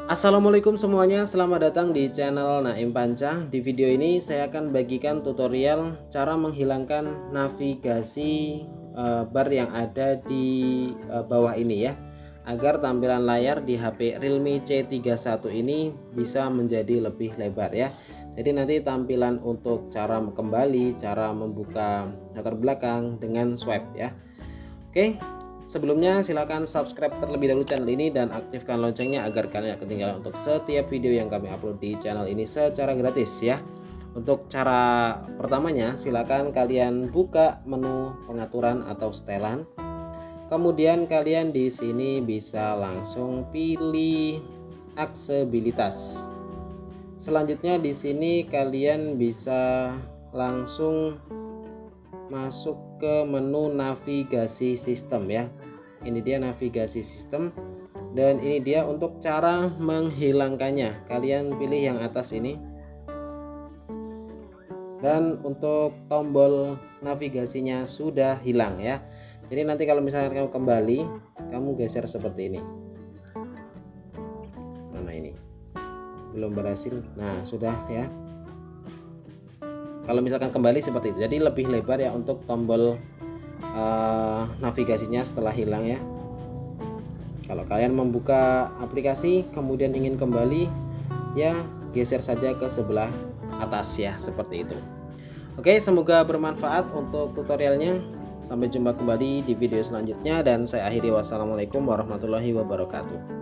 Assalamualaikum semuanya, selamat datang di channel Naim Panca. Di video ini saya akan bagikan tutorial cara menghilangkan navigasi bar yang ada di bawah ini ya, agar tampilan layar di HP Realme C31 ini bisa menjadi lebih lebar ya. Jadi nanti tampilan untuk cara kembali, cara membuka latar belakang dengan swipe ya. Oke, sebelumnya silahkan subscribe terlebih dahulu channel ini dan aktifkan loncengnya agar kalian tidak ketinggalan untuk setiap video yang kami upload di channel ini secara gratis ya. Untuk cara pertamanya, silakan kalian buka menu pengaturan atau setelan. Kemudian kalian di sini bisa langsung pilih aksesibilitas. Selanjutnya di sini kalian bisa langsung masuk ke menu navigasi sistem ya. Ini dia navigasi sistem, dan ini dia untuk cara menghilangkannya. Kalian pilih yang atas ini, dan untuk tombol navigasinya sudah hilang ya. Jadi nanti kalau misalnya kamu kembali, kamu geser seperti ini. Mana ini? Belum berhasil. Nah, sudah ya. Kalau misalkan kembali seperti itu, jadi lebih lebar ya untuk tombol navigasinya setelah hilang ya. Kalau kalian membuka aplikasi kemudian ingin kembali, ya geser saja ke sebelah atas ya, seperti itu. Oke, semoga bermanfaat untuk tutorialnya. Sampai jumpa kembali di video selanjutnya, dan saya akhiri. Wassalamualaikum warahmatullahi wabarakatuh.